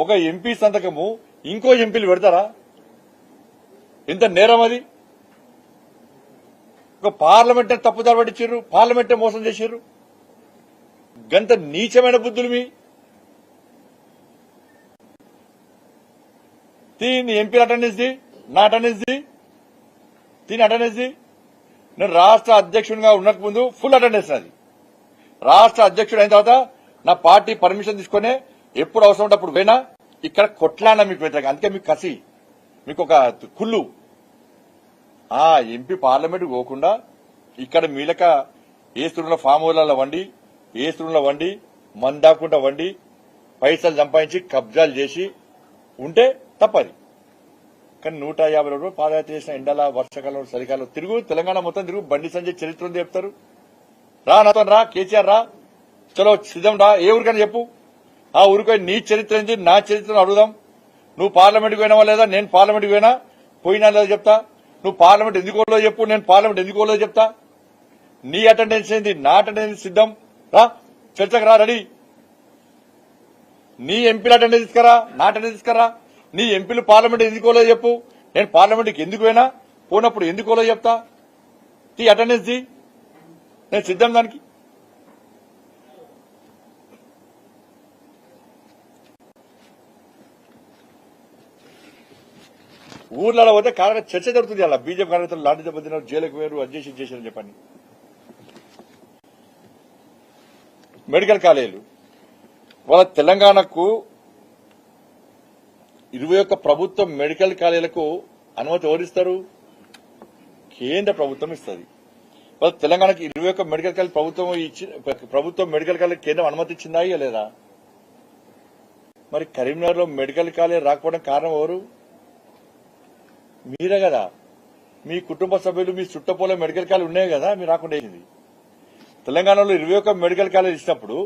ఒక ఎంపీ సంతకము ఇంకో ఎంపీలు పెడతారా? ఎంత నేరం అది? ఒక పార్లమెంట్ తప్పుదారి పట్టించారు, పార్లమెంటే మోసం చేశారు. గంత నీచమైన బుద్ధులు మీ దీని ఎంపీ అటెండెన్స్ ది, నా అటెండెన్స్ ది, దీని అటెండెన్స్ ది. నేను రాష్ట్ర అధ్యక్షుడిగా ఉన్నకు ముందు ఫుల్ అటెండెన్స్ నాది. రాష్ట్ర అధ్యక్షుడు అయిన తర్వాత నా పార్టీ పర్మిషన్ తీసుకునే ఎప్పుడు అవసరం ఉంటే అప్పుడు పోయినా ఇక్కడ కొట్లాడినా మీకు వ్యతిరేకంగా. అందుకే మీకు కసి, మీకు ఒక కుళ్ళు. ఆ ఎంపీ పార్లమెంట్ పోకుండా ఇక్కడ మీలక ఏ స్థూలంలో ఫామ్ హౌస్లలో వండి, ఏ స్థూలంలో వండి, మందాకుండా వండి, పైసలు సంపాదించి కబ్జాలు చేసి ఉంటే తప్పది. కానీ 150 రోజులు పాదయాత్ర చేసిన ఎండల, వర్షాకాలం, చలికాలం తిరుగు, తెలంగాణ మొత్తం తిరుగు. బండి సంజయ్ చరిత్ర ఉంది చెప్తారు. రా నాతో రా, కేసీఆర్ రా, చలో సిద్ధం రా, ఏ ఊరికని చెప్పు. ఆ ఊరికి నీ చరిత్ర ఏంటి, నా చరిత్రను అడుగుదాం. నువ్వు పార్లమెంట్కి పోయినావా లేదా, నేను పార్లమెంట్కి పోయినా లేదా చెప్తా. నువ్వు పార్లమెంట్ ఎందుకోలో చెప్పు, నేను పార్లమెంట్ ఎందుకోలో చెప్తా. నీ అటెండెన్స్ ఏంది, నా అటెండెన్స్ సిద్ధం రా, చర్చకు రా, రెడీ. నీ ఎంపీల అటెండెన్స్ తీసుకురా, నా అటెండెన్స్ తీసుకురా. నీ ఎంపీలు పార్లమెంట్ ఎందుకోలో చెప్పు, నేను పార్లమెంట్కి ఎందుకు పోయినప్పుడు ఎందుకోలో చెప్తా. నీ అటెండెన్స్ ది, నేను సిద్ధం దానికి. ఊర్లలో పోతే చర్చ జరుగుతుంది. అలా బీజేపీ కార్యకర్తలు లాంటి దెబ్బతిన్నారు, జైలుకు వేరు, అడ్జస్ట్ చేశారని చెప్పండి. మెడికల్ కాలేజీలు వాళ్ళ తెలంగాణకు 21 ప్రభుత్వ మెడికల్ కాలేజీలకు అనుమతి ఎవరిస్తారు? కేంద్ర ప్రభుత్వం ఇస్తుంది. వాళ్ళ తెలంగాణకు 21 మెడికల్ కాలేజ్ ప్రభుత్వం మెడికల్ కాలేజ్ కేంద్రం అనుమతి ఇచ్చిందా లేదా? మరి కరీంనగర్ లో మెడికల్ కాలేజ్ రాకపోవడం కారణం ఎవరు? మీరే కదా. మీ కుటుంబ సభ్యులు, మీ చుట్టపోలే మెడికల్ కాలేజ్ ఉన్నాయి కదా, మీరు రాకుండా. తెలంగాణలో 21 మెడికల్ కాలేజ్ ఇచ్చినప్పుడు